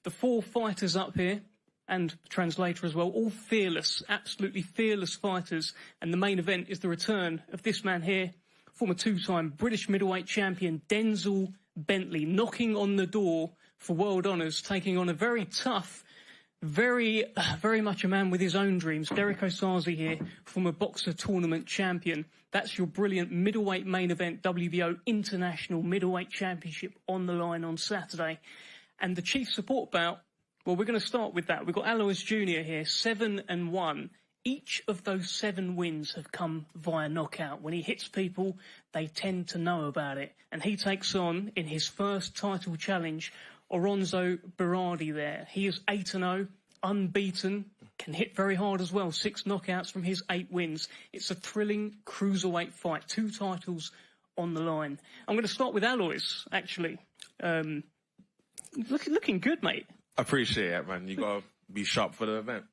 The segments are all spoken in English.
The 4 fighters up here, and translator as well, all fearless, absolutely fearless fighters. And the main event is the return of this man here, former 2-time British middleweight champion Denzel Bentley, knocking on the door for world honours, taking on a very tough, very much a man with his own dreams. Derrick Osaze here, former boxer tournament champion. That's your brilliant middleweight main event, WBO International Middleweight Championship on the line on Saturday. And the chief support bout, well, we're going to start with that. We've got Aloys Junior here, 7-1. Each of those 7 wins have come via knockout. When he hits people, they tend to know about it. And he takes on, in his first title challenge, Oronzo Birardi there. He is 8-0, unbeaten, can hit very hard as well. 6 knockouts from his 8 wins. It's a thrilling cruiserweight fight. 2 titles on the line. I'm going to start with Aloys, actually. Looking good, mate. Appreciate it, man. You got to be sharp for the event.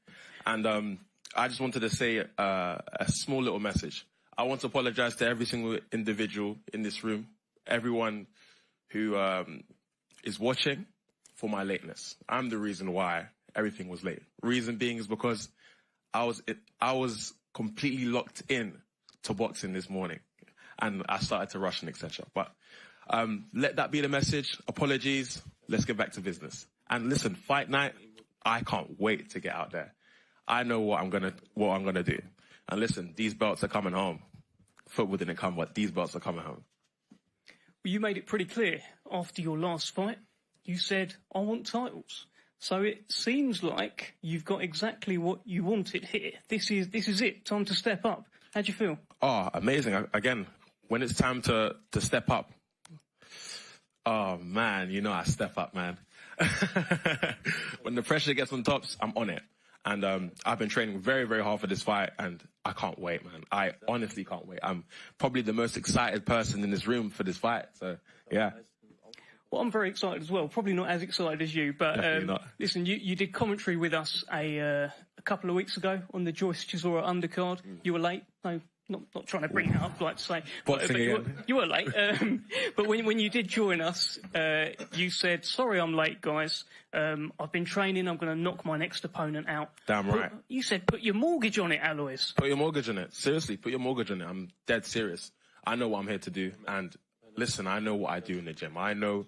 And I just wanted to say a small little message. I want to apologize to every single individual in this room, everyone who is watching, for my lateness. I'm the reason why everything was late. Reason being is because I was completely locked in to boxing this morning, and I started to rush and etc. But let that be the message. Apologies. Let's get back to business. And listen, fight night, I can't wait to get out there. I know what I'm gonna do. And listen, these belts are coming home. Football didn't come, but these belts are coming home. Well, you made it pretty clear after your last fight. You said, I want titles. So it seems like you've got exactly what you wanted here. This is it. Time to step up. How'd you feel? Oh, amazing. Again, when it's time to step up, oh man, you know I step up, man. When the pressure gets on tops, I'm on it. And I've been training very, very hard for this fight, and I can't wait, man. I honestly can't wait. I'm probably the most excited person in this room for this fight. So, yeah. Well, I'm very excited as well. Probably not as excited as you, but listen, you did commentary with us a couple of weeks ago on the Joyce Chisora undercard. You were late. No, not trying to bring it up, like to say. But you were late. But when you did join us, you said, sorry I'm late, guys. I've been training. I'm going to knock my next opponent out. Damn right. But you said put your mortgage on it, Aloys. Put your mortgage on it. Seriously, put your mortgage on it. I'm dead serious. I know what I'm here to do. And listen, I know what I do in the gym. I know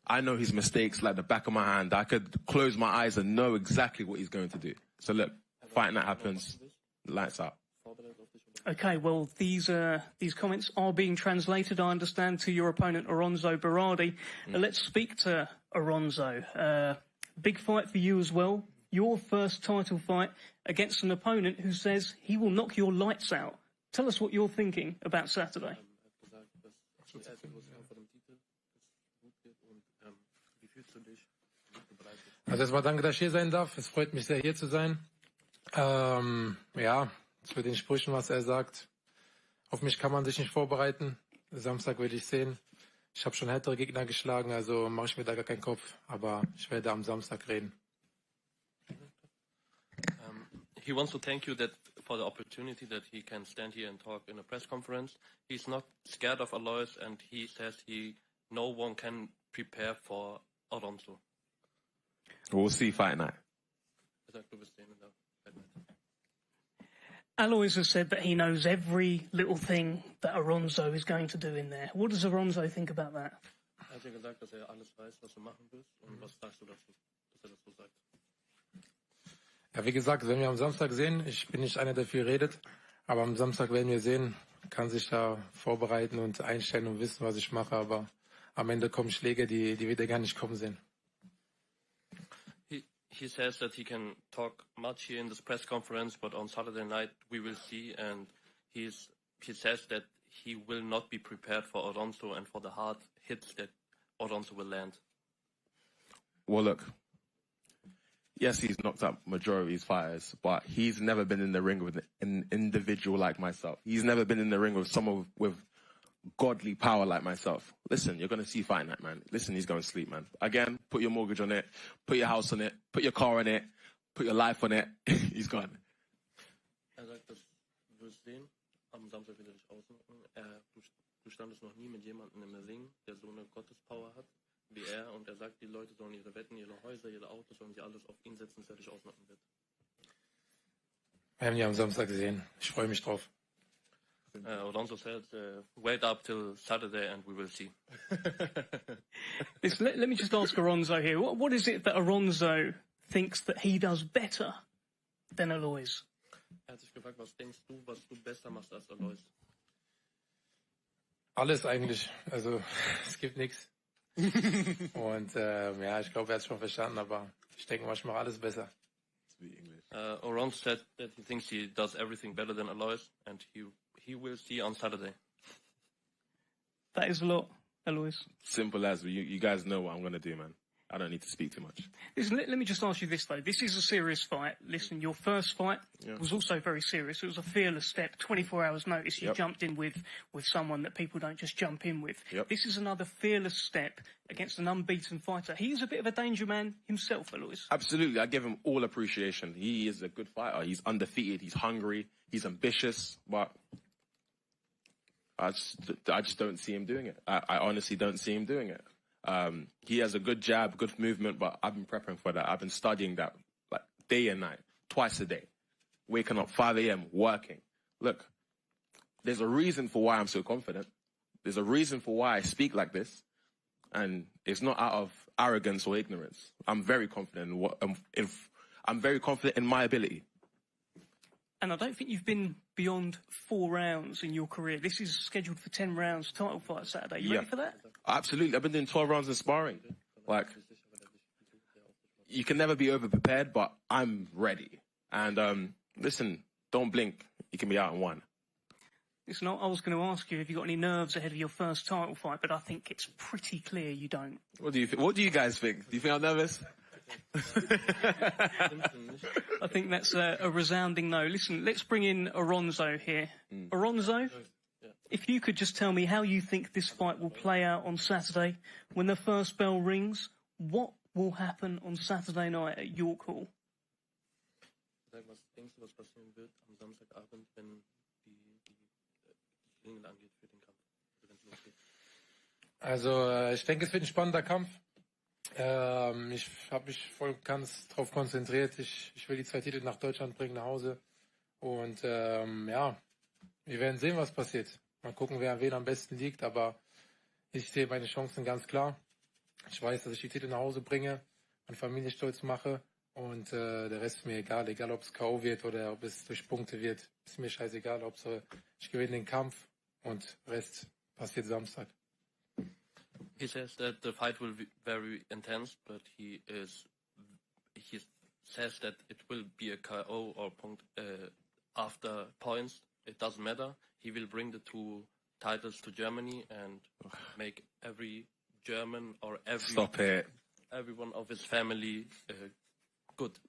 his mistakes like the back of my hand. I could close my eyes and know exactly what he's going to do. So look, fight night happens. Lights out. Okay, well, these comments are being translated, I understand, to your opponent, Oronzo Birardi. Let's speak to Oronzo. Big fight for you as well. Your first title fight against an opponent who says he will knock your lights out. Tell us what you're thinking about Saturday. Also erstmal danke, dass ich hier sein darf. Es freut mich sehr, hier zu sein. Ja, zu den Sprüchen, was er sagt. Auf mich kann man sich nicht vorbereiten. Samstag will ich sehen. Ich habe schon härtere Gegner geschlagen, also mache ich mir da gar keinen Kopf. Aber ich werde am Samstag reden. He wants to thank you for the opportunity that he can stand here and talk in a press conference. He's not scared of Aloys, and he says no one can prepare for Oronzo. We'll see fight night. Aloys has said that he knows every little thing that Oronzo is going to do in there. What does Oronzo think about that? Gesagt, dass alles weiß, was du machen willst. Und was sagst du dazu, dass das so sagt? Ja, wie gesagt, wenn wir am Samstag sehen, ich bin nicht einer, der viel redet, aber am Samstag werden wir sehen, kann sich da vorbereiten und einstellen und wissen, was ich mache, aber am Ende kommen Schläge, die wir gar nicht kommen sehen. He says that he can talk much here in this press conference, but on Saturday night we will see, and he says that he will not be prepared for Oronzo and for the hard hits that Oronzo will land. Well, look, yes, he's knocked out majority of his fighters, but he's never been in the ring with an individual like myself. He's never been in the ring with someone with godly power like myself. Listen, you're going to see fight night, man. Listen, he's going to sleep, man. Again, put your mortgage on it, put your house on it, put your car on it, put your life on it. He's gone. Sagt, das wirst sehen. Am Samstag will dich ausmachen. Du standest noch nie mit jemandem im Ring, der so eine Gottespower hat wie und sagt, die Leute sollen ihre Wetten, ihre Häuser, ihre Autos, sollen sie alles auf ihn setzen, fertig ausmachen wird. Wir haben die am Samstag gesehen. Ich freue mich drauf. Oronzo said, wait up till Saturday and we will see. Let me just ask Oronzo here. What is it that Oronzo thinks that he does better than Aloys? Hat sich gefragt, was denkst du, was du besser machst als Aloys? Alles eigentlich. Also es gibt nichts. Und ja, ich glaube, er hat es schon verstanden, aber ich denke mal, ich mache alles besser. Oronzo said that he thinks he does everything better than Aloys, and he will see on Saturday. That is a lot, Aloys. Simple as you guys know what I'm going to do, man. I don't need to speak too much. Listen, let me just ask you this, though. This is a serious fight. Listen, your first fight was also very serious. It was a fearless step, 24 hours notice. You jumped in with someone that people don't just jump in with. This is another fearless step against an unbeaten fighter. He's a bit of a danger man himself, Aloys. Absolutely. I give him all appreciation. He is a good fighter. He's undefeated. He's hungry. He's ambitious. But I just don't see him doing it. I honestly don't see him doing it. He has a good jab, good movement, but I've been prepping for that. I've been studying that like day and night, twice a day, waking up 5 a.m., working. Look, there's a reason for why I'm so confident. There's a reason for why I speak like this, and it's not out of arrogance or ignorance. I'm very confident in what I'm very confident in my ability. And I don't think you've been beyond 4 rounds in your career. This is scheduled for 10 rounds title fight Saturday. You ready for that? Absolutely. I've been doing 12 rounds in sparring. Like, you can never be over-prepared, but I'm ready. And listen, don't blink. You can be out in 1. Listen, I was going to ask you if you got any nerves ahead of your first title fight, but I think it's pretty clear you don't. What do you think? What do you guys think? Do you think I'm nervous? I think that's a resounding no. Listen, let's bring in Oronzo here. Oronzo, if you could just tell me how you think this fight will play out on Saturday. When the first bell rings, what will happen on Saturday night at York Hall? Was denkst du, was passieren wird am Samstagabend, wenn die Regeln angeht für den Kampf, wenn es losgeht? Also ich denke, es wird ein spannender Kampf. Ich habe mich voll ganz drauf konzentriert. Ich will die 2 Titel nach Deutschland bringen, nach Hause. Und ja, wir werden sehen, was passiert. Mal gucken, wer wen am besten liegt. Aber ich sehe meine Chancen ganz klar. Ich weiß, dass ich die Titel nach Hause bringe, meine Familie stolz mache. Und der Rest ist mir egal. Egal, ob es K.O. wird oder ob es durch Punkte wird. Ist mir scheißegal. Hauptsache, ich gewinne den Kampf und Rest passiert Samstag. He says that the fight will be very intense, but he says that it will be a KO or after points. It doesn't matter. He will bring the 2 titles to Germany and make every German or everyone of his family good.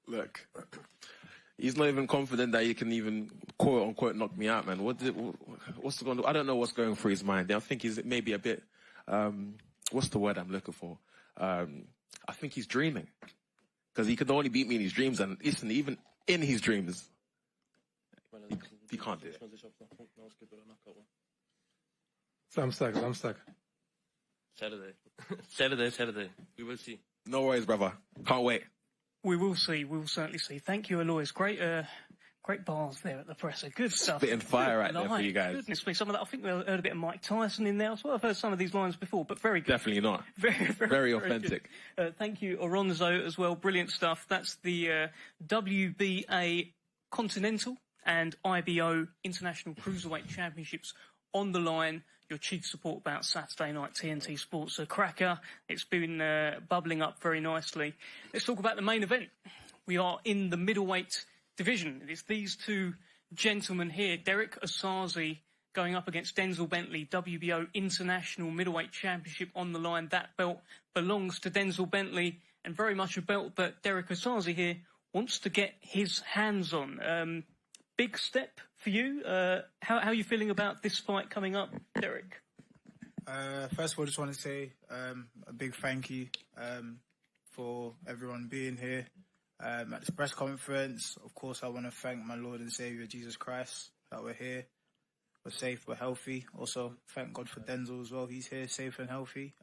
Look, he's not even confident that he can even quote unquote knock me out, man. What's going on? I don't know what's going through his mind. I think he's maybe a bit. What's the word I'm looking for? I think he's dreaming, because he could only beat me in his dreams, and listen, even in his dreams, he can't do it. Samstag. Saturday. We will see. No worries, brother. Can't wait. We will see. We will certainly see. Thank you, Aloys. Great bars there at the presser. Good stuff. Spitting fire right there for you guys. Goodness me, some of that. I think we heard a bit of Mike Tyson in there as well. I've heard some of these lines before, but very good. Definitely not. Very authentic. Thank you, Oronzo, as well. Brilliant stuff. That's the WBA Continental and IBO International Cruiserweight Championships on the line. Your chief support about Saturday night TNT Sports. A cracker. It's been bubbling up very nicely. Let's talk about the main event. We are in the middleweight division. It's these 2 gentlemen here. Derrick Osaze going up against Denzel Bentley, WBO International Middleweight Championship on the line. That belt belongs to Denzel Bentley, and very much a belt that Derrick Osaze here wants to get his hands on. Big step for you. How are you feeling about this fight coming up, Derrick? First of all, I just want to say a big thank you for everyone being here at this press conference. Of course, I want to thank my Lord and Savior, Jesus Christ, that we're here. we're safe, we're healthy. Also, thank God for Denzel as well. He's here, safe and healthy.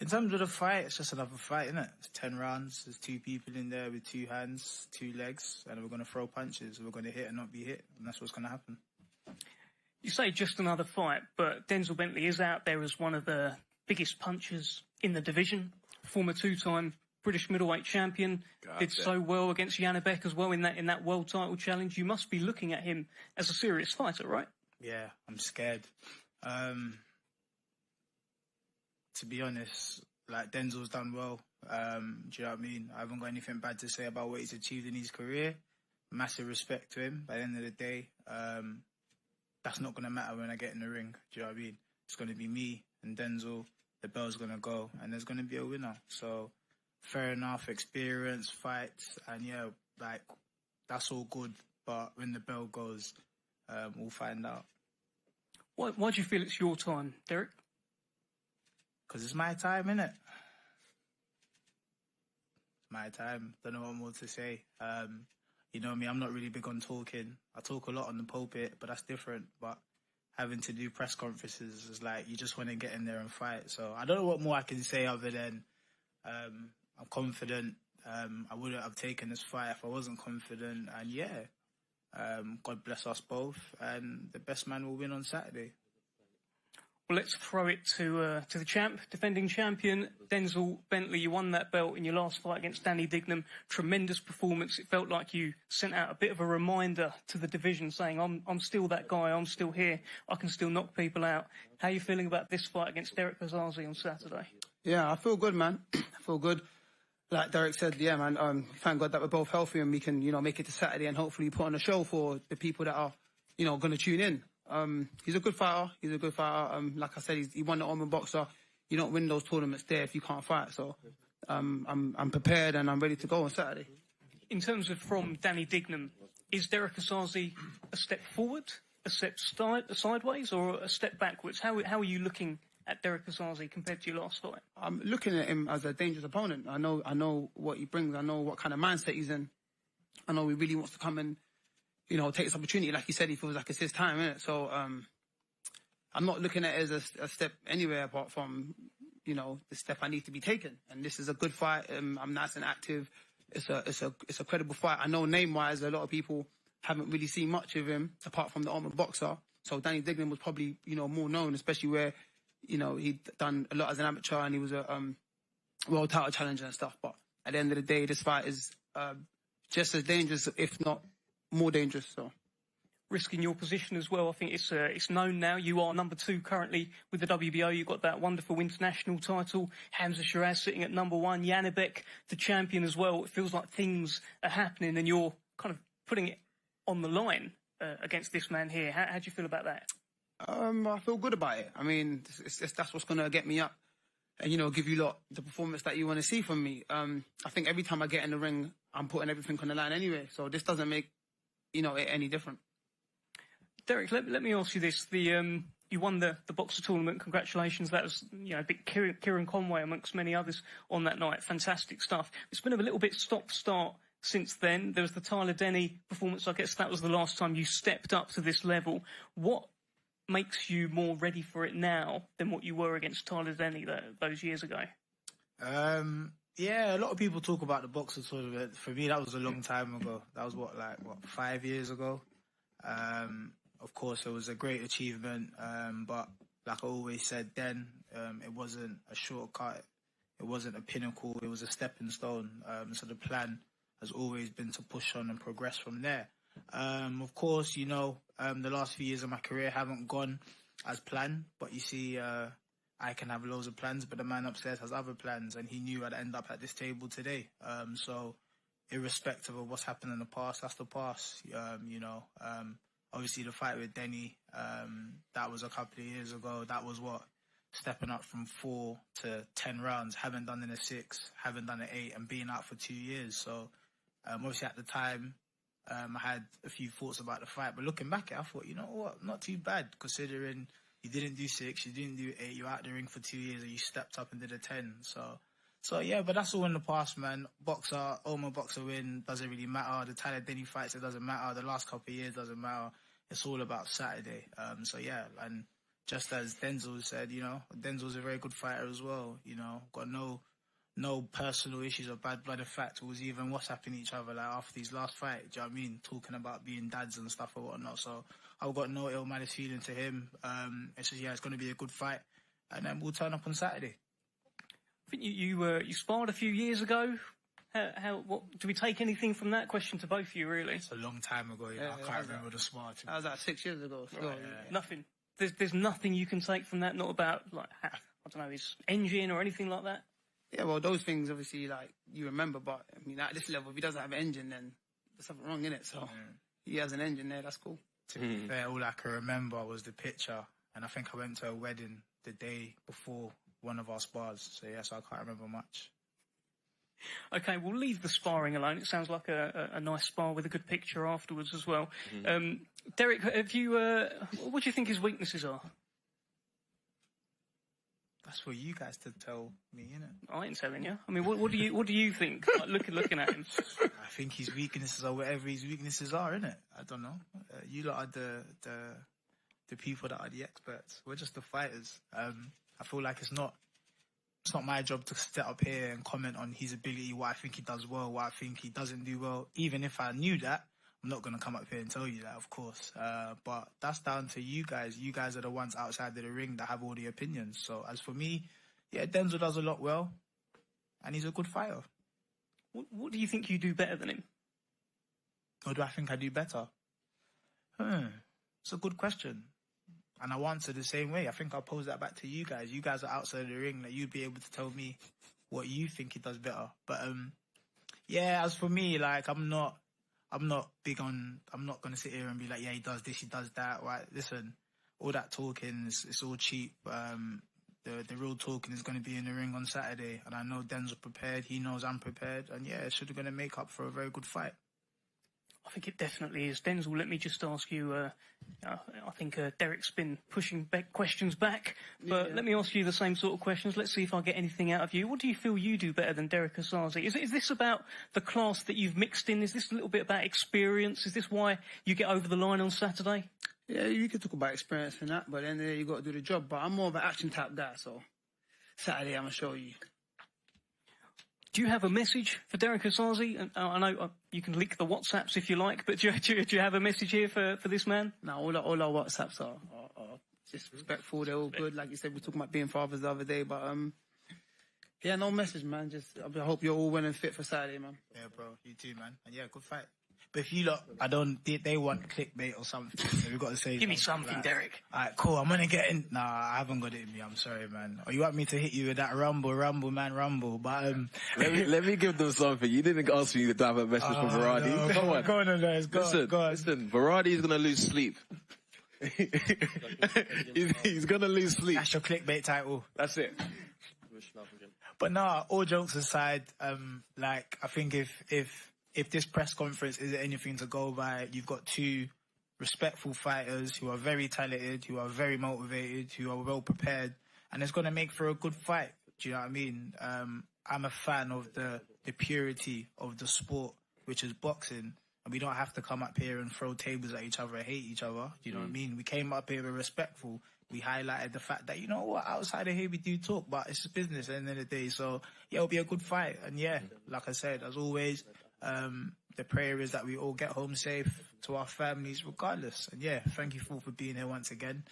In terms of the fight, it's just another fight, isn't it? It's 10 rounds. There's 2 people in there with 2 hands, 2 legs, and we're going to throw punches. We're going to hit and not be hit, and that's what's going to happen. You say just another fight, but Denzel Bentley is out there as one of the biggest punchers in the division. Former 2-time British middleweight champion, did so well against Janibek as well in that world title challenge. You must be looking at him as a serious fighter, right? Yeah, I'm scared. To be honest, like, Denzel's done well. Do you know what I mean? I haven't got anything bad to say about what he's achieved in his career. Massive respect to him. By the end of the day, that's not going to matter when I get in the ring. Do you know what I mean? It's going to be me and Denzel. The bell's going to go, and there's going to be a winner. So, fair enough, experience, fights, and yeah, like, that's all good. But when the bell goes, we'll find out. Why do you feel it's your time, Derrick? Because it's my time, innit? It's my time. Don't know what more to say. You know me, I'm not really big on talking. I talk a lot on the pulpit, but that's different. But having to do press conferences is like, you just want to get in there and fight. So I don't know what more I can say other than I'm confident. I wouldn't have taken this fight if I wasn't confident. And yeah, God bless us both. And the best man will win on Saturday. Well, let's throw it to the champ, defending champion, Denzel Bentley. You won that belt in your last fight against Danny Dignam. Tremendous performance. It felt like you sent out a bit of a reminder to the division saying, I'm still that guy, I'm still here, I can still knock people out. How are you feeling about this fight against Derrick Osaze on Saturday? Yeah, I feel good, man. I feel good. Like Derrick said, yeah, man, thank God that we're both healthy and we can, make it to Saturday and hopefully put on a show for the people that are, going to tune in. He's a good fighter. Like I said, he won the Oman boxer. You don't win those tournaments there if you can't fight. So I'm prepared and I'm ready to go on Saturday. In terms of from Danny Dignam, is Derrick Osaze a step forward, a step sideways, or a step backwards? How are you looking at Derrick Osaze compared to your last fight? I'm looking at him as a dangerous opponent. I know what he brings. I know what kind of mindset he's in. I know he really wants to come and take this opportunity. Like he said, he feels like it's his time, innit? So, I'm not looking at it as a step anywhere apart from, the step I need to be taken. And this is a good fight. I'm nice and active. It's a credible fight. I know name-wise, a lot of people haven't really seen much of him apart from the Oman boxer. So Danny Dignam was probably, more known, especially where, he'd done a lot as an amateur and he was a world title challenger and stuff. But at the end of the day, this fight is just as dangerous, if not more dangerous. So risking your position as well. I think it's known now. You are number 2 currently with the WBO. You've got that wonderful international title. Hamza Shiraz sitting at number 1. Janibek, the champion as well. It feels like things are happening and you're kind of putting it on the line against this man here. How do you feel about that? I feel good about it. I mean, that's what's going to get me up and, give you lot the performance that you want to see from me. I think every time I get in the ring, I'm putting everything on the line anyway. So this doesn't make it any different. Derrick, let me ask you this. You won the boxer tournament. Congratulations. That was, a big Kieran Conway amongst many others on that night. Fantastic stuff. It's been a little bit stop-start since then. There was the Tyler Denny performance. I guess that was the last time you stepped up to this level. What makes you more ready for it now than what you were against Tyler Denny those years ago? Yeah, a lot of people talk about the boxer tournament. For me, that was a long time ago. That was 5 years ago. Of course, it was a great achievement. But like I always said then, it wasn't a shortcut. It wasn't a pinnacle. It was a stepping stone. So the plan has always been to push on and progress from there. Of course, the last few years of my career haven't gone as planned. But you see, I can have loads of plans, but the man upstairs has other plans, and he knew I'd end up at this table today. So irrespective of what's happened in the past, that's the past. Obviously the fight with Denny, that was a couple of years ago. That was stepping up from 4 to 10 rounds, haven't done in a 6, haven't done an 8, and being out for 2 years. So obviously at the time, I had a few thoughts about the fight, but looking back, I thought, you know what, not too bad considering you didn't do 6, you didn't do 8, you were out the ring for 2 years and you stepped up and did a 10. So yeah, but that's all in the past, man. Oman boxer win, doesn't really matter. The Tyler Denny fights, it doesn't matter. The last couple of years doesn't matter. it's all about Saturday. So yeah, and just as Denzel said, you know, Denzel's a very good fighter as well. You know, got no personal issues or bad blood. In fact, it was even WhatsApping each other like after his last fight. Do you know what I mean? Talking about being dads and stuff or whatnot. So I've got no ill malice feeling to him. It's just, yeah, it's going to be a good fight, and then we'll turn up on Saturday. I think you sparred a few years ago. What do we take anything from that? Question to both of you, really. It's a long time ago. Yeah, I can't remember the spar. That was like 6 years ago. So. Right, Nothing. There's nothing you can take from that. Not about like I don't know his engine or anything like that. Yeah, well, those things obviously like you remember, but I mean at this level, if he doesn't have an engine, then there's something wrong in it. So he has an engine there. That's cool. To be fair, all I can remember was the picture, and I think I went to a wedding the day before one of our spars. So yeah, so I can't remember much. Okay, we'll leave the sparring alone. It sounds like a nice spar with a good picture afterwards as well. Derrick, have you? What do you think his weaknesses are? That's for you guys to tell me, innit? I ain't telling you. I mean, what do you think? Like, looking at him. I think his weaknesses are whatever his weaknesses are, innit? I don't know. You lot are the people that are the experts. We're just the fighters. I feel like it's not my job to sit up here and comment on his ability, what I think he does well, what I think he doesn't do well. Even if I knew that, I'm not going to come up here and tell you that, of course. But that's down to you guys. You guys are the ones outside of the ring that have all the opinions. So as for me, yeah, Denzel does a lot well, and he's a good fighter. What do you think you do better than him? What do I think I do better? It's a good question. And I'll answer the same way. I think I'll pose that back to you guys. You guys are outside of the ring. Like, you'd be able to tell me what you think he does better. But, yeah, as for me, like, I'm not big on, I'm not going to sit here and be like, yeah, he does this, he does that. Right? Listen, all that talking, it's all cheap. The real talking is going to be in the ring on Saturday. And I know Denzel's prepared. He knows I'm prepared. And, yeah, it's going to make up for a very good fight. I think it definitely is. Denzel, let me just ask you, I think Derrick's been pushing questions back, but let me ask you the same sort of questions. Let's see if I get anything out of you. What do you feel you do better than Derrick Osaze? Is this about the class that you've mixed in? Is this a little bit about experience? Is this why you get over the line on Saturday? Yeah, you could talk about experience and that, but then you got to do the job. But I'm more of an action type guy, so Saturday I'm going to show you. Do you have a message for Derrick Osaze? I know you can leak the WhatsApps if you like, but do you have a message here for this man? No, all our WhatsApps are just respectful. They're all good. Like you said, we were talking about being fathers the other day, but yeah, no message, man. Just I hope you're all well and fit for Saturday, man. Yeah, bro. You too, man. And yeah, good fight. But if you lot, they want clickbait or something, so we've got to say... Give me something, like, Derrick. All right, cool, I'm going to get in... Nah, I haven't got it in me, I'm sorry, man. Or you want me to hit you with that rumble, man, rumble, but... let me give them something. You didn't ask me to have a message from Birardi. No, Come on. Go on, guys. Listen, Birardi's going to lose sleep. he's going to lose sleep. That's your clickbait title. That's it. But nah, all jokes aside, like, I think if this press conference isn't anything to go by, you've got two respectful fighters who are very talented, who are very motivated, who are well prepared, and it's going to make for a good fight. Do you know what I mean? I'm a fan of the purity of the sport, which is boxing, and we don't have to come up here and throw tables at each other and hate each other. Do you know what I mean? We came up here, we're respectful. We highlighted the fact that, you know what, outside of here we do talk, but it's business at the end of the day. So, yeah, it'll be a good fight. And yeah, like I said, as always, the prayer is that we all get home safe to our families regardless. And yeah, thank you for being here once again.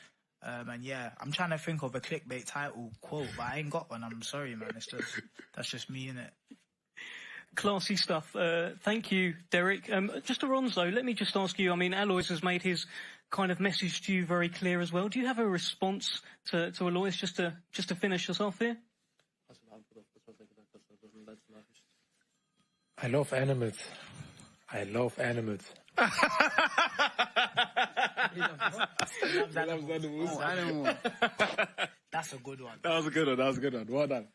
And yeah, I'm trying to think of a clickbait title quote, but I ain't got one. I'm sorry, man. That's just me, innit? Classy stuff. Thank you, Derrick. Just Oronzo, let me just ask you, I mean, Aloys has made his kind of message to you very clear as well. Do you have a response to Aloys just to finish us off here? I love animals. I love animals. That's a good one. That was a good one. Well done.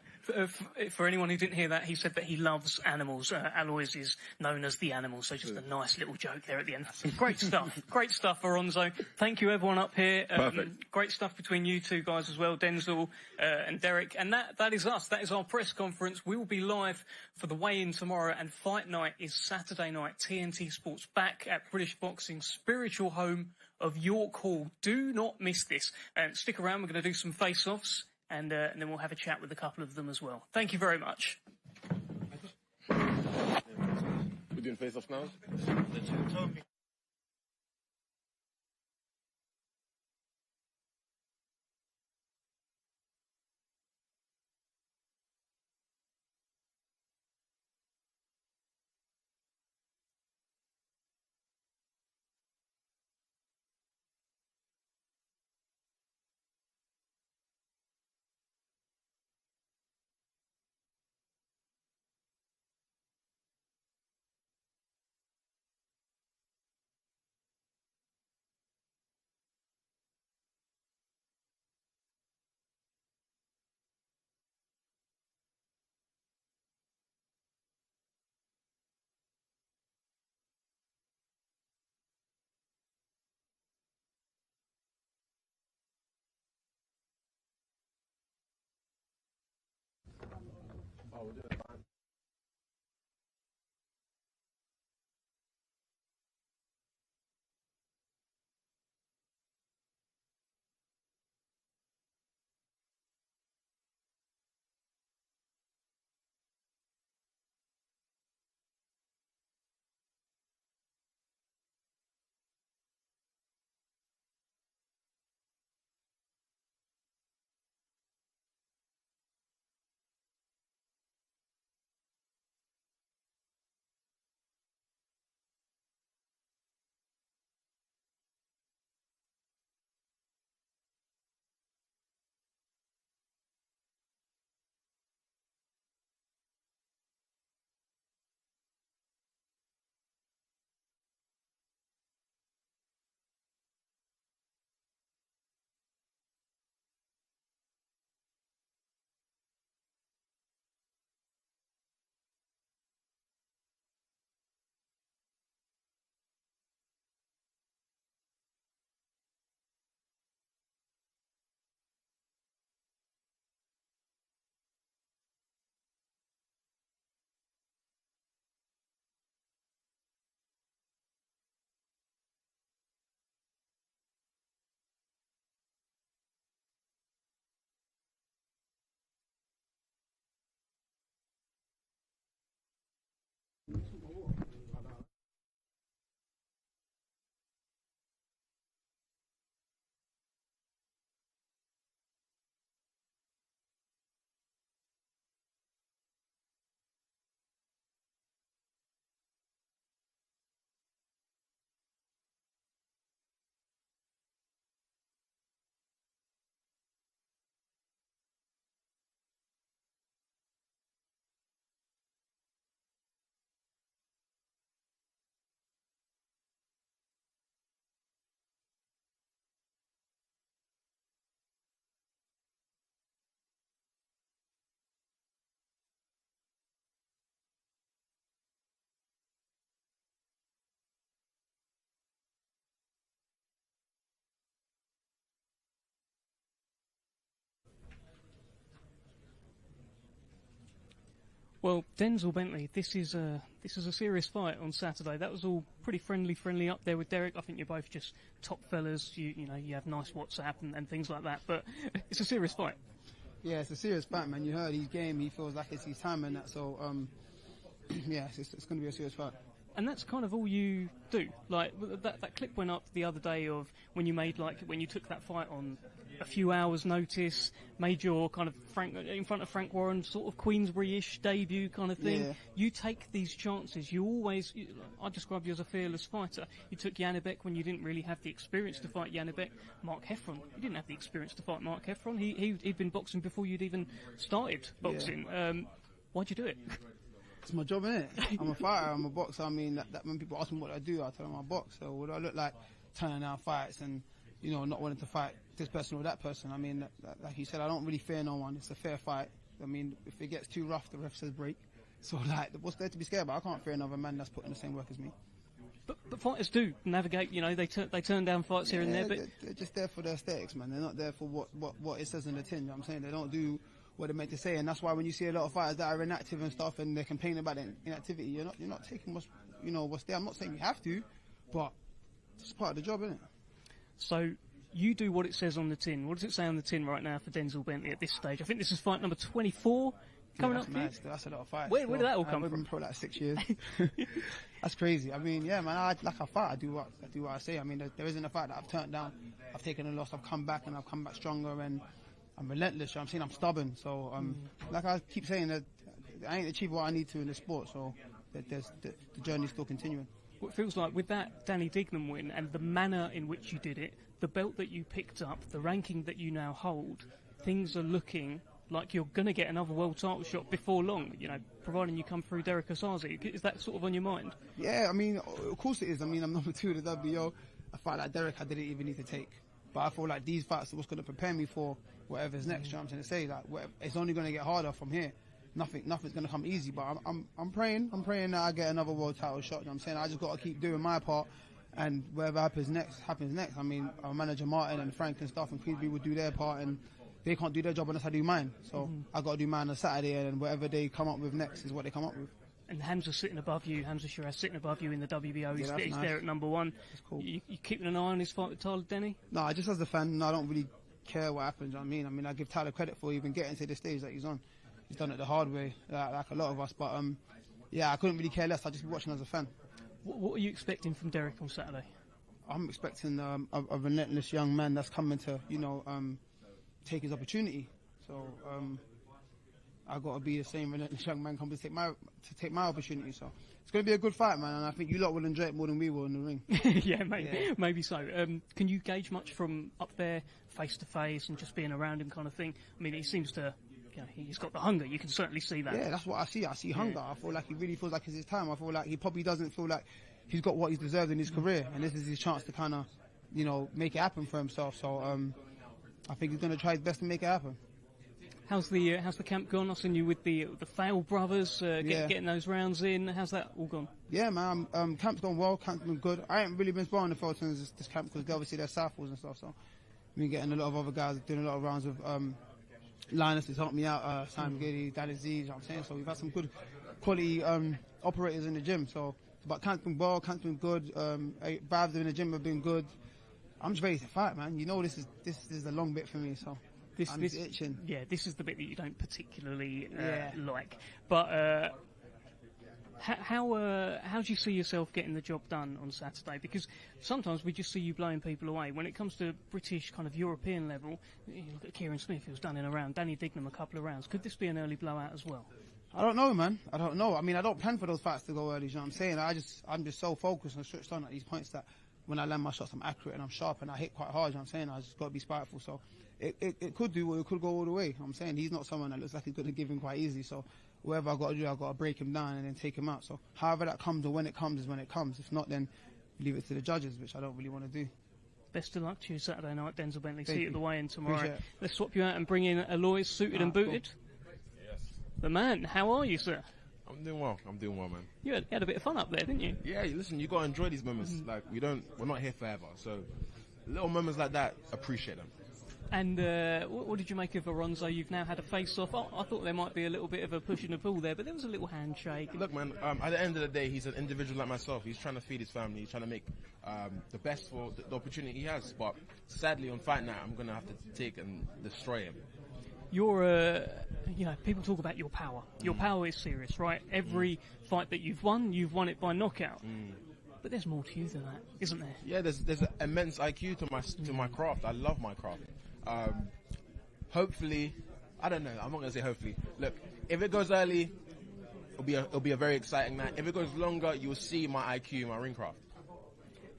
For anyone who didn't hear that, he said that he loves animals. Aloys is known as the animal, so just a nice little joke there at the end. Great stuff. Great stuff, Oronzo. Thank you, everyone up here. Perfect. Great stuff between you two guys as well, Denzel and Derrick. And that is us. That is our press conference. We will be live for the weigh-in tomorrow, and fight night is Saturday night. TNT Sports back at British Boxing's spiritual home, of York Hall. Do not miss this. And stick around, we're going to do some face-offs, and then we'll have a chat with a couple of them as well. Thank you very much. We're doing face-offs now? Well, Denzel Bentley, this is a serious fight on Saturday. That was all pretty friendly up there with Derrick. I think you're both just top fellas. You know, you have nice WhatsApp and things like that. But it's a serious fight. Yeah, it's a serious fight, man. You heard his game. He feels like it's his time and that. So, yeah, it's going to be a serious fight. And that's kind of all you do. Like that clip went up the other day of when you made when you took that fight on a few hours' notice, made your kind of in front of Frank Warren sort of Queensbury-ish debut kind of thing. Yeah. You take these chances. I describe you as a fearless fighter. You took Janibek when you didn't really have the experience to fight Janibek. Mark Heffron, you didn't have the experience to fight Mark Heffron. He'd been boxing before you'd even started boxing. Yeah. Why'd you do it? It's my job, innit? I'm a fighter, I'm a boxer. I mean, that when people ask me what I do, I tell them I box. So what do I look like turning down fights and, you know, not wanting to fight this person or that person? I mean, like you said, I don't really fear no one. It's a fair fight. I mean, if it gets too rough, the ref says break. So, like, what's there to be scared about? I can't fear another man that's putting the same work as me. But fighters do navigate, you know, they turn down fights here and there. But they're just there for the aesthetics, man. They're not there for what it says in the tin, you know what I'm saying? They don't do what they're meant to say, and that's why when you see a lot of fighters that are inactive and stuff and they're complaining about inactivity, you're not taking what's there. I'm not saying you have to, but it's part of the job, isn't it? So you do what it says on the tin. What does it say on the tin right now for Denzel Bentley at this stage? I think this is fight number 24 coming up. That's a lot of fights. Where did that all come from? I've been pro like 6 years. That's crazy. I mean, yeah, man. I fight. I do what I say. I mean, there isn't a fight that I've turned down. I've taken a loss. I've come back and I've come back stronger. And I'm relentless. I'm saying I'm stubborn. So, like I keep saying, that I ain't achieved what I need to in the sport. So, the journey's still continuing. Well, it feels like with that Danny Dignam win and the manner in which you did it, the belt that you picked up, the ranking that you now hold, things are looking like you're going to get another world title shot before long, you know, providing you come through Derrick Osaze. Is that sort of on your mind? Yeah, I mean, of course it is. I mean, I'm number 2 in the WBO. A fight like Derrick I didn't even need to take. But I feel like these fights are what's going to prepare me for whatever's next. You know what I'm trying to say? Like, it's only going to get harder from here. Nothing's going to come easy, but I'm praying that I get another world title shot. You know what I'm saying? I just got to keep doing my part, and whatever happens next. I mean, our manager Martin and Frank and stuff and Queensby will do their part, and they can't do their job unless I do mine. So I got to do mine on Saturday, and whatever they come up with next is what they come up with. And Hamza sitting above you, Hamza Shiraz sitting above you in the WBO. He's nice. there at number 1. That's cool. You keeping an eye on his fight with Tyler Denny? No, just as a fan, I don't really care what happens. You know what I mean? I mean, I give Tyler credit for even getting to the stage that he's on. He's done it the hard way, like a lot of us. But yeah, I couldn't really care less. I just be watching as a fan. What are you expecting from Derrick on Saturday? I'm expecting a relentless young man that's coming to, you know, take his opportunity. So I got to be the same relentless young man coming to take my opportunity. So it's going to be a good fight, man. And I think you lot will enjoy it more than we will in the ring. Yeah, maybe so. Can you gauge much from up there, face to face, and just being around him, kind of thing? I mean, he seems to. You know, he's got the hunger. You can certainly see that. Yeah, that's what I see. I see hunger. I feel like he really feels like it's his time. I feel like he probably doesn't feel like he's got what he's deserved in his career, and this is his chance to kind of, you know, make it happen for himself. So I think he's going to try his best to make it happen. How's the camp gone? I've seen you with the Fail brothers getting those rounds in. How's that all gone? Yeah, man. Camp's gone well. Camp's been good. I ain't really been sparring the Feltons this camp because obviously they're Southpaws and stuff. So I've been getting a lot of other guys doing a lot of rounds with. Linus has helped me out, Sam Giddy, Danny Z, you know what I'm saying? So we've had some good quality operators in the gym. So, but camp's been well, camp's been good. Vibes in the gym have been good. I'm just ready to fight, man. You know, this is the long bit for me, so I'm just itching. Yeah, this is the bit that you don't particularly like. But how do you see yourself getting the job done on Saturday? Because sometimes we just see you blowing people away. When it comes to British kind of European level, you look at Kieran Smith, who's done in a round, Danny Dignam a couple of rounds. Could this be an early blowout as well? I don't know, man. I don't know. I mean, I don't plan for those fights to go early, you know what I'm saying? I'm just so focused and switched on at these points that when I land my shots, I'm accurate and I'm sharp and I hit quite hard, you know what I'm saying? I just got to be spiteful. So it could do, or it could go all the way. You know what I'm saying he's not someone that looks like he's going to give him quite easy. So whatever I got to do, I got to break him down and then take him out. So however that comes or when it comes is when it comes. If not, then leave it to the judges, which I don't really want to do. Best of luck to you Saturday night, Denzel Bentley. Thank See you you. at the weigh-in tomorrow. Let's swap you out and bring in Aloys, suited and booted. Cool. Yes. The man, how are you, sir? I'm doing well, man. You had a bit of fun up there, didn't you? Yeah, listen, you got to enjoy these moments. Like, we're not here forever. So, little moments like that, appreciate them. And what did you make of Oronzo? You've now had a face-off. I thought there might be a little bit of a push and a pull there, but there was a little handshake. Look, man, at the end of the day, he's an individual like myself. He's trying to feed his family. He's trying to make the best for the opportunity he has. But sadly, on fight night, I'm going to have to take and destroy him. You're, people talk about your power. Your power is serious, right? Every fight that you've won it by knockout. But there's more to you than that, isn't there? Yeah, there's an immense IQ to my craft. I love my craft. Hopefully, I don't know. I'm not gonna say hopefully. Look, if it goes early, it'll be a very exciting night. If it goes longer, you'll see my IQ, my ring craft.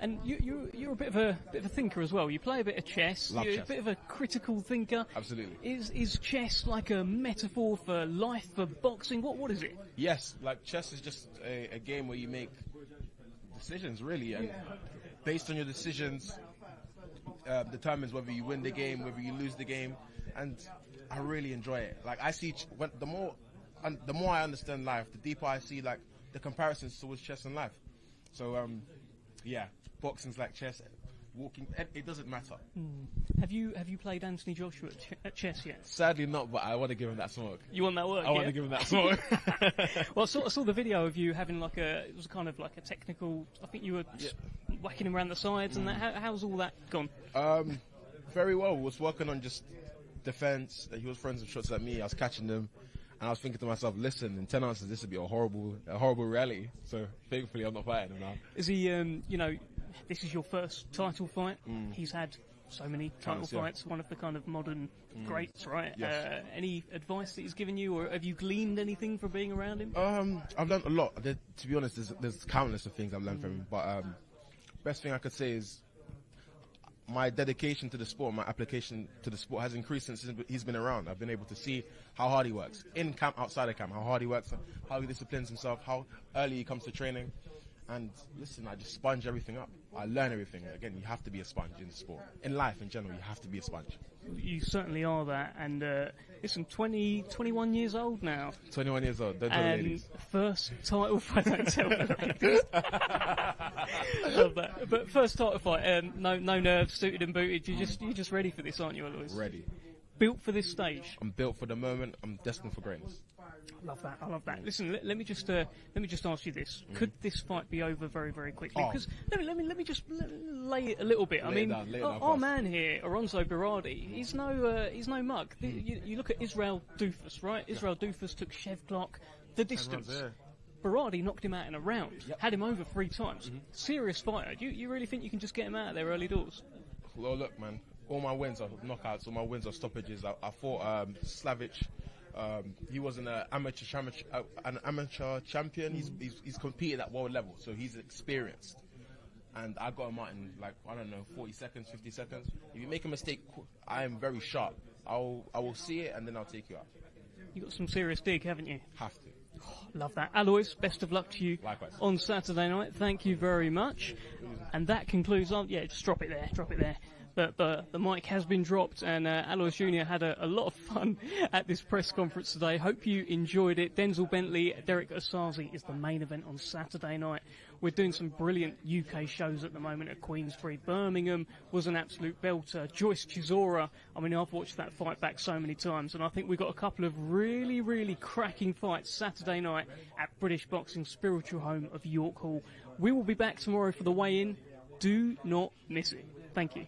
And you're a bit of a thinker as well. You play a bit of chess. Love you're chess. A bit of a critical thinker. Absolutely. Is chess like a metaphor for life, for boxing? What is it? Yes, like chess is just a game where you make decisions, really, and based on your decisions, determines whether you win the game, whether you lose the game, and I really enjoy it. Like I see, the more I understand life, the deeper I see like the comparisons towards chess and life. So yeah, boxing's like chess. Walking, it doesn't matter. Have you played Anthony Joshua at chess yet? Sadly not, but I want to give him that smoke. You want that work? I want to give him that smoke. Well, I saw the video of you having it was kind of like a technical. I think you were whacking him around the sides and that. How's all that gone? Very well. Was working on just defense. He was throwing some shots at me. I was catching them, and I was thinking to myself, "Listen, in 10 ounces, this would be a horrible reality." So thankfully, I'm not fighting him now. Is he? You know, this is your first title fight. He's had so many title fights. One of the kind of modern greats, right? Yes. Any advice that he's given you, or have you gleaned anything from being around him? I've learned a lot. To be honest, there's countless of things I've learned from him. But best thing I could say is my dedication to the sport, my application to the sport has increased since he's been around. I've been able to see how hard he works in camp, outside of camp, how hard he works, how he disciplines himself, how early he comes to training. And listen, I just sponge everything up. I learn everything. Again, you have to be a sponge in sport. In life, in general, you have to be a sponge. You certainly are that. And listen, 21 years old now. 21 years old. Don't tell the ladies. First title fight. Don't tell the ladies. Love that. But first title fight. No nerves, suited and booted. You're just ready for this, aren't you, Aloys? Ready. Built for this stage. I'm built for the moment. I'm destined for greatness. I love that. Listen, let me just ask you this: could this fight be over very, very quickly? Because let me just lay it a little bit. I mean, our man here, Oronzo Birardi, he's no mug. You look at Israel Doufus, right? Israel Doufus took Shevclock the distance. Birardi knocked him out in a round, had him over 3 times. Serious fighter. You really think you can just get him out of there early doors? Well, look, man. All my wins are knockouts. All my wins are stoppages. I fought Slavic. He was an amateur champion. He's competed at world level, so he's experienced. And I got him out in 40 seconds, 50 seconds. If you make a mistake, I am very sharp. I will see it and then I'll take you out. You got some serious dig, haven't you? Have to. Love that. Aloys, best of luck to you. Likewise. On Saturday night. Thank you very much. And that concludes just drop it there. But the mic has been dropped, and Aloys Junior had a lot of fun at this press conference today. Hope you enjoyed it. Denzel Bentley, Derrick Osaze is the main event on Saturday night. We're doing some brilliant UK shows at the moment at Queensbury. Birmingham was an absolute belter. Joyce Chisora, I mean, I've watched that fight back so many times, and I think we've got a couple of really, really cracking fights Saturday night at British Boxing's spiritual home of York Hall. We will be back tomorrow for the weigh-in. Do not miss it. Thank you.